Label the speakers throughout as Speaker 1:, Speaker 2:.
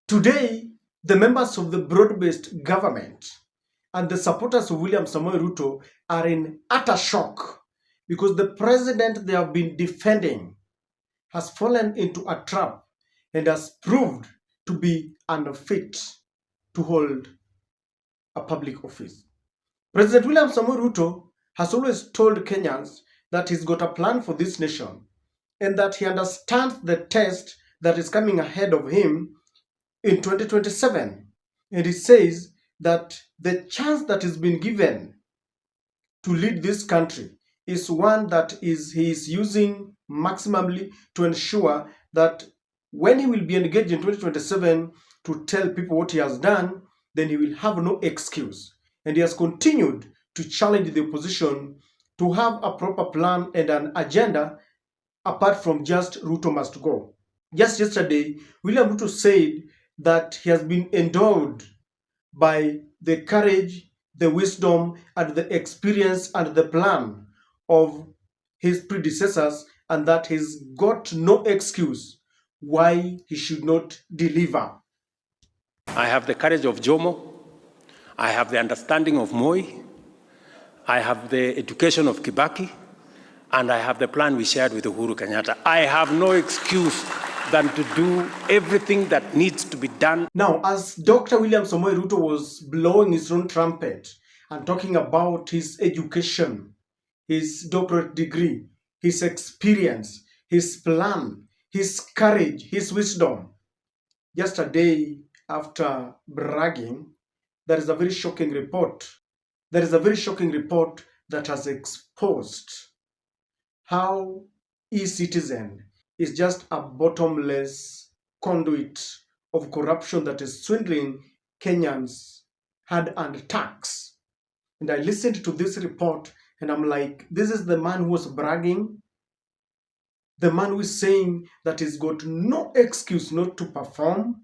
Speaker 1: Today, the members of the broad-based government and the supporters of William Samoei Ruto are in utter shock because the president they have been defending has fallen into a trap and has proved to be unfit to hold a public office. President William Samoei Ruto has always told Kenyans that he's got a plan for this nation and that he understands the test that is coming ahead of him in 2027. And he says that the chance that has been given to lead this country is one that he is using maximally to ensure that when he will be engaged in 2027 to tell people what he has done, then he will have no excuse. And he has continued to challenge the opposition to have a proper plan and an agenda apart from just Ruto must go. Just yesterday, William Ruto said that he has been endowed by the courage, the wisdom, and the experience and the plan of his predecessors, and that he's got no excuse why he should not deliver.
Speaker 2: I have the courage of Jomo. I have the understanding of Moi. I have the education of Kibaki. And I have the plan we shared with Uhuru Kenyatta. I have no excuse than to do everything that needs to be done.
Speaker 1: Now, as Dr. William Samoei Ruto was blowing his own trumpet and talking about his education, his doctorate degree, his experience, his plan, his courage, his wisdom, just a day after bragging, there is a very shocking report. There is a very shocking report that has exposed how eCitizen is just a bottomless conduit of corruption that is swindling Kenyans' hard-earned tax. And I listened to this report and I'm like, this is the man who was bragging, the man who is saying that he's got no excuse not to perform.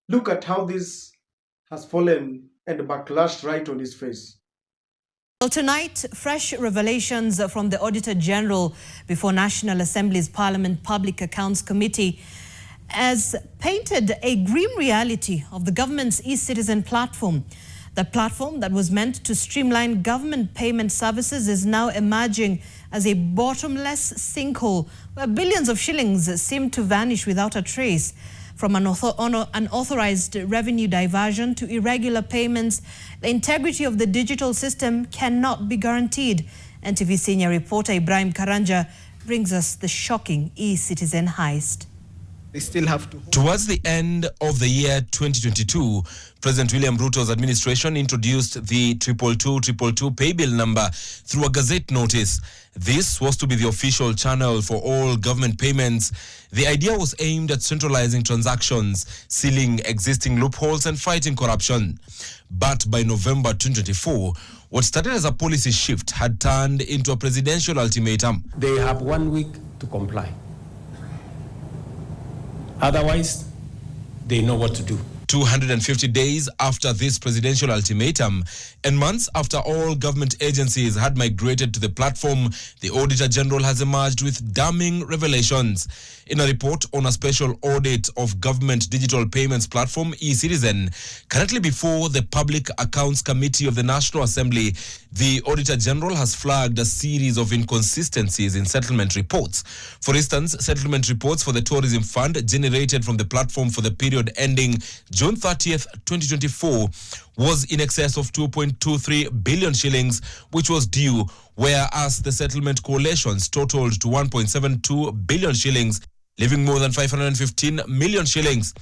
Speaker 1: Look at how this has fallen and backlashed right on his face.
Speaker 3: Well, tonight, fresh revelations from the Auditor General before National Assembly's Parliament Public Accounts Committee has painted a grim reality of the government's eCitizen platform. The platform that was meant to streamline government payment services is now emerging as a bottomless sinkhole where billions of shillings seem to vanish without a trace. From unauthorized revenue diversion to irregular payments, the integrity of the digital system cannot be guaranteed. NTV senior reporter Ibrahim Karanja brings us the shocking eCitizen heist.
Speaker 4: They still have to.
Speaker 5: Towards the end of the year 2022, President William Ruto's administration introduced the 22222 pay bill number through a gazette notice. This was to be the official channel for all government payments. The idea was aimed at centralizing transactions, sealing existing loopholes and fighting corruption. But by November 2024, what started as a policy shift had turned into a presidential ultimatum.
Speaker 2: They have 1 week to comply. Otherwise, they know what to do.
Speaker 5: 250 days after this presidential ultimatum, and months after all government agencies had migrated to the platform, the Auditor General has emerged with damning revelations. In a report on a special audit of government digital payments platform eCitizen, currently before the Public Accounts Committee of the National Assembly, the Auditor General has flagged a series of inconsistencies in settlement reports. For instance, settlement reports for the Tourism Fund generated from the platform for the period ending June 30th, 2024 was in excess of 2.23 billion shillings, which was due, whereas the settlement collations totaled to 1.72 billion shillings, leaving more than 515 million shillings.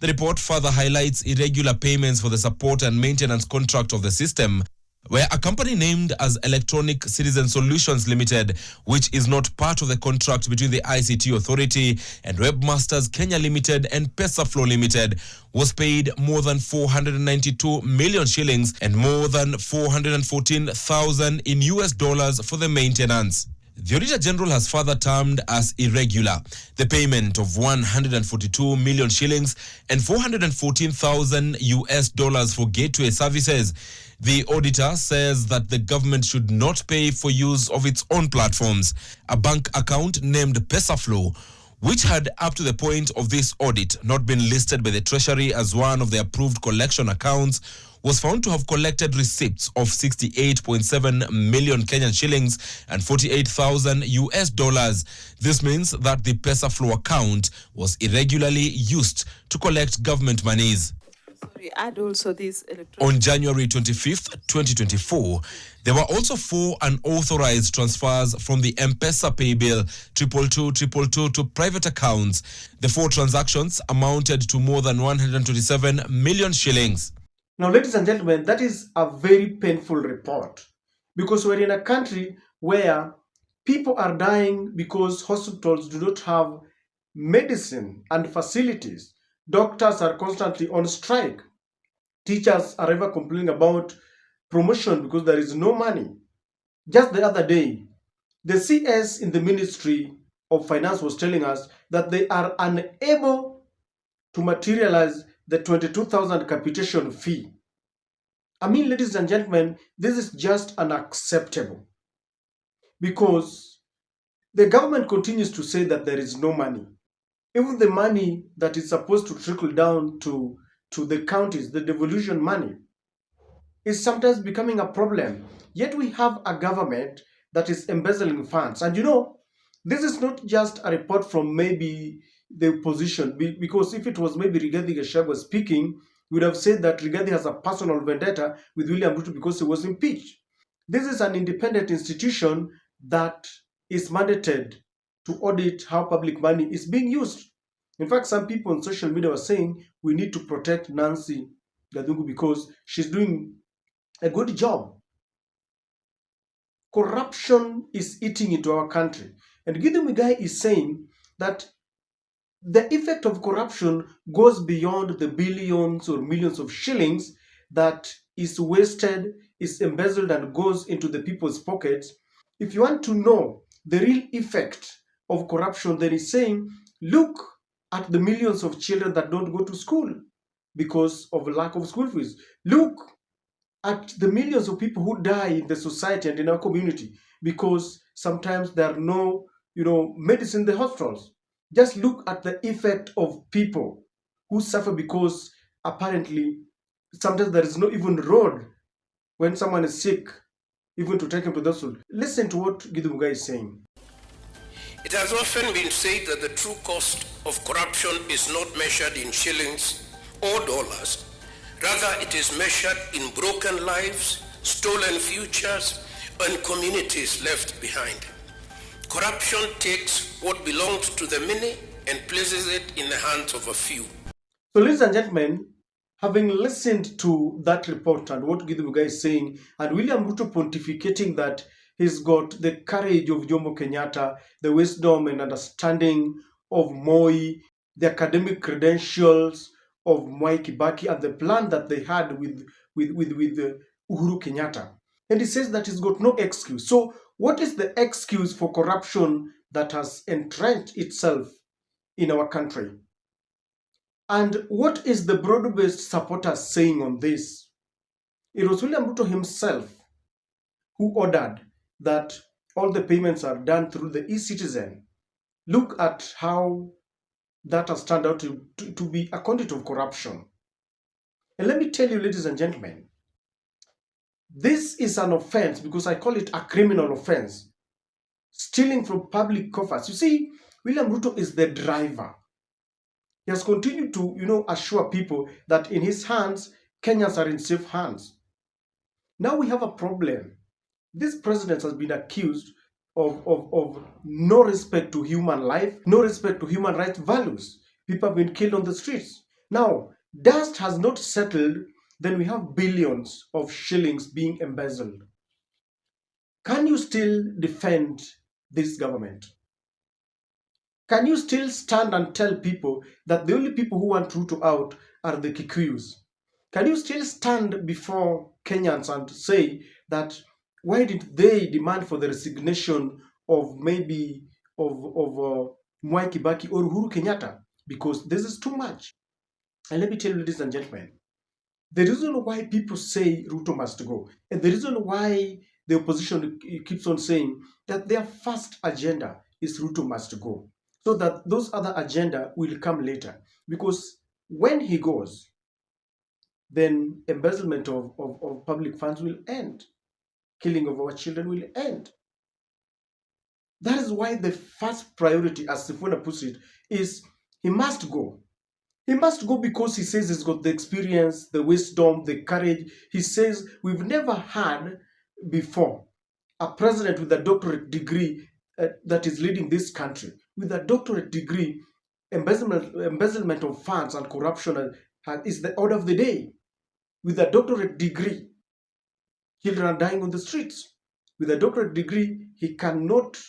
Speaker 5: The report further highlights irregular payments for the support and maintenance contract of the system, where a company named as Electronic Citizen Solutions Limited, which is not part of the contract between the ICT Authority and Webmasters Kenya Limited and MPESA Flow Limited, was paid more than 492 million shillings and more than 414,000 in US dollars for the maintenance. The Auditor General has further termed as irregular the payment of 142 million shillings and 414,000 US dollars for gateway services. The auditor says that the government should not pay for use of its own platforms. A bank account named MPESA Flow which had up to the point of this audit not been listed by the Treasury as one of the approved collection accounts, was found to have collected receipts of 68.7 million Kenyan shillings and 48,000 US dollars. This means that the MPESA flow account was irregularly used to collect government monies.
Speaker 4: Sorry, add also this
Speaker 5: On January 25th, 2024, there were also 4 unauthorized transfers from the MPESA pay bill 22222 to private accounts. The 4 transactions amounted to more than 127 million shillings.
Speaker 1: Now, ladies and gentlemen, that is a very painful report, because we're in a country where people are dying because hospitals do not have medicine and facilities. Doctors are constantly on strike. Teachers are ever complaining about promotion because there is no money. Just the other day, the CS in the Ministry of Finance was telling us that they are unable to materialize the 22,000 capitation fee. I mean, ladies and gentlemen, this is just unacceptable, because the government continues to say that there is no money. Even the money that is supposed to trickle down to the counties, the devolution money, is sometimes becoming a problem. Yet we have a government that is embezzling funds. And you know, this is not just a report from maybe the opposition, because if it was maybe Rigathi Gachagua speaking, we would have said that Rigathi has a personal vendetta with William Ruto because he was impeached. This is an independent institution that is mandated to audit how public money is being used. In fact, some people on social media were saying we need to protect Nancy Gathungu because she's doing a good job. Corruption is eating into our country. And Githu Mwigai is saying that the effect of corruption goes beyond the billions or millions of shillings that is wasted, is embezzled, and goes into the people's pockets. If you want to know the real effect of corruption, then he's saying, look at the millions of children that don't go to school because of lack of school fees. Look at the millions of people who die in the society and in our community because sometimes there are no, medicine in the hospitals. Just look at the effect of people who suffer because apparently sometimes there is no even road when someone is sick, even to take him to the hospital. Listen to what Githu Mwigai is saying.
Speaker 6: It has often been said that the true cost of corruption is not measured in shillings or dollars. Rather, it is measured in broken lives, stolen futures, and communities left behind. Corruption takes what belongs to the many and places it in the hands of a few.
Speaker 1: So, ladies and gentlemen, having listened to that report and what Githu Mwigai is saying, and William Ruto pontificating that he's got the courage of Jomo Kenyatta, the wisdom and understanding of Moi, the academic credentials of Mwai Kibaki, and the plan that they had with Uhuru Kenyatta. And he says that he's got no excuse. So what is the excuse for corruption that has entrenched itself in our country? And what is the broad-based supporters saying on this? It was William Ruto himself who ordered that all the payments are done through the e-citizen. Look at how that has turned out to be a conduit of corruption. And let me tell you, ladies and gentlemen, this is an offense because I call it a criminal offense. Stealing from public coffers. You see, William Ruto is the driver. He has continued to, assure people that in his hands, Kenyans are in safe hands. Now we have a problem. This president has been accused of no respect to human life, no respect to human rights values. People have been killed on the streets. Now, dust has not settled, then we have billions of shillings being embezzled. Can you still defend this government? Can you still stand and tell people that the only people who want Ruto out are the Kikuyus? Can you still stand before Kenyans and say that why did they demand for the resignation of maybe of Mwai Kibaki or Uhuru Kenyatta? Because this is too much. And let me tell you, ladies and gentlemen, the reason why people say Ruto must go, and the reason why the opposition keeps on saying that their first agenda is Ruto must go. so that those other agenda will come later. Because when he goes, then embezzlement of public funds will end. Killing of our children will end. That is why the first priority, as Sifuna puts it, is he must go. He must go because he says he's got the experience, the wisdom, the courage. He says we've never had before a president with a doctorate degree that is leading this country. With a doctorate degree, embezzlement of funds and corruption is the order of the day. With a doctorate degree, children are dying on the streets. With a doctorate degree, he cannot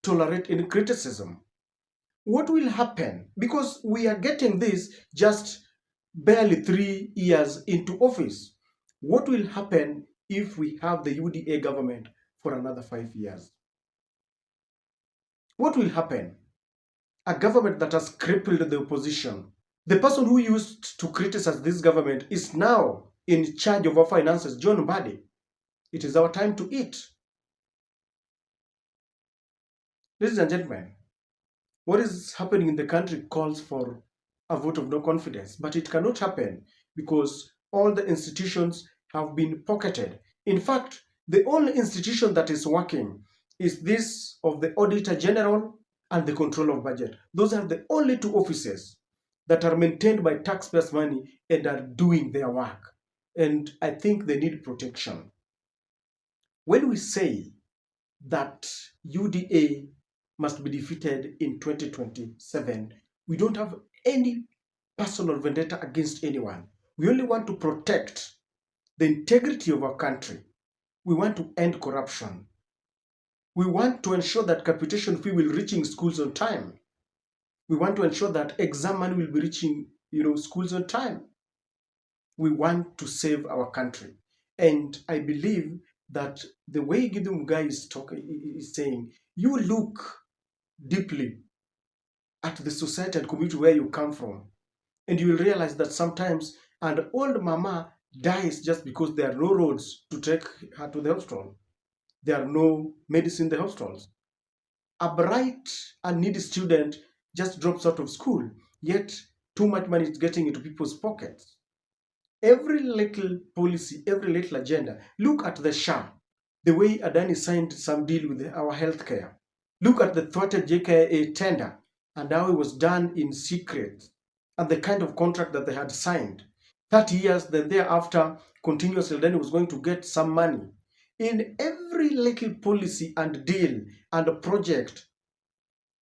Speaker 1: tolerate any criticism. What will happen? Because we are getting this just barely 3 years into office. What will happen if we have the UDA government for another 5 years? What will happen? A government that has crippled the opposition. The person who used to criticize this government is now in charge of our finances, John Mbadi. It is our time to eat. Ladies and gentlemen, what is happening in the country calls for a vote of no confidence, but it cannot happen because all the institutions have been pocketed. In fact, the only institution that is working is this of the Auditor General and the Control of Budget. Those are the only two offices that are maintained by taxpayers' money and are doing their work. And I think they need protection. When we say that UDA must be defeated in 2027, we don't have any personal vendetta against anyone. We only want to protect the integrity of our country. We want to end corruption. We want to ensure that capitation fee will reach schools on time. We want to ensure that exam money will be reaching schools on time. We want to save our country. And I believe that the way Githu Mwigai is saying, you look deeply at the society and community where you come from, and you will realize that sometimes an old mama dies just because there are no roads to take her to the hospital. There are no medicine in the hospitals. A bright and needy student just drops out of school, yet too much money is getting into people's pockets. Every little policy, every little agenda. Look at the SHA, the way Adani signed some deal with our healthcare. Look at the thwarted JKA tender and how it was done in secret and the kind of contract that they had signed. 30 years, then thereafter, continuously, Adani was going to get some money. In every little policy and deal and a project,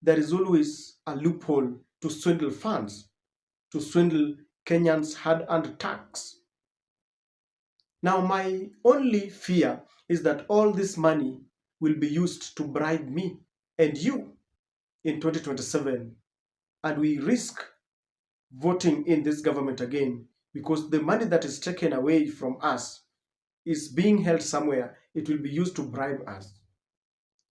Speaker 1: there is always a loophole to swindle funds, to swindle Kenyans' hard-earned tax. Now, my only fear is that all this money will be used to bribe me and you in 2027, and we risk voting in this government again because the money that is taken away from us is being held somewhere. It will be used to bribe us.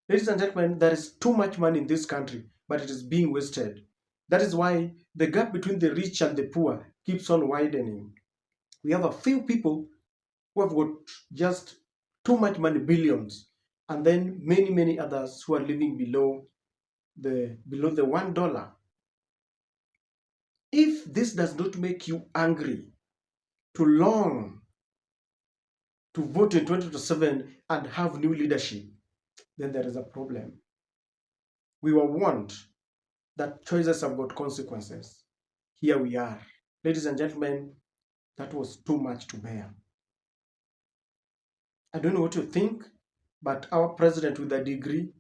Speaker 1: Ladies and gentlemen, there is too much money in this country, but it is being wasted. That is why the gap between the rich and the poor keeps on widening. We have a few people who have got just too much money, billions, and then many others who are living below the $1. If this does not make you angry to long to vote in 2027 and have new leadership, then there is a problem. We were warned that choices have got consequences. Here we are. Ladies and gentlemen, that was too much to bear. I don't know what you think, but our president with a degree,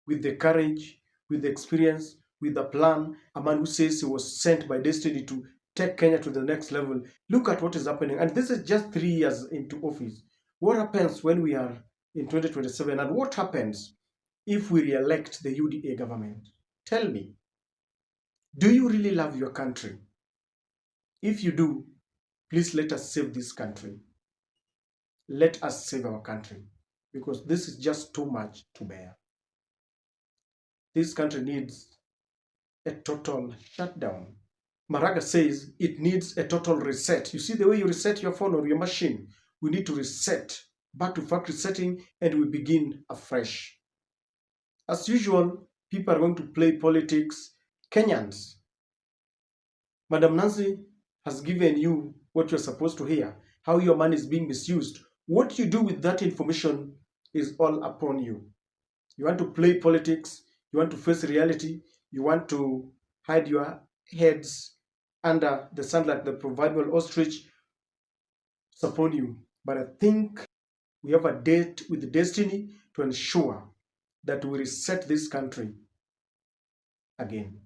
Speaker 1: with the courage, with the experience, with the plan, a man who says he was sent by destiny to take Kenya to the next level. Look at what is happening. And this is just 3 years into office. What happens when we are in 2027? And what happens if we re-elect the UDA government? Tell me, do you really love your country? If you do, please let us save this country. Let us save our country, because this is just too much to bear. This country needs a total shutdown. Maraga says it needs a total reset. You see the way you reset your phone or your machine? We need to reset back to factory setting and we begin afresh. As usual, people are going to play politics. Kenyans, Madam Nancy has given you what you're supposed to hear, how your money is being misused. What you do with that information is all upon you. You want to play politics, you want to face reality, you want to hide your heads under the sand like the proverbial ostrich. It's upon you. But I think we have a date with destiny to ensure that we reset this country again.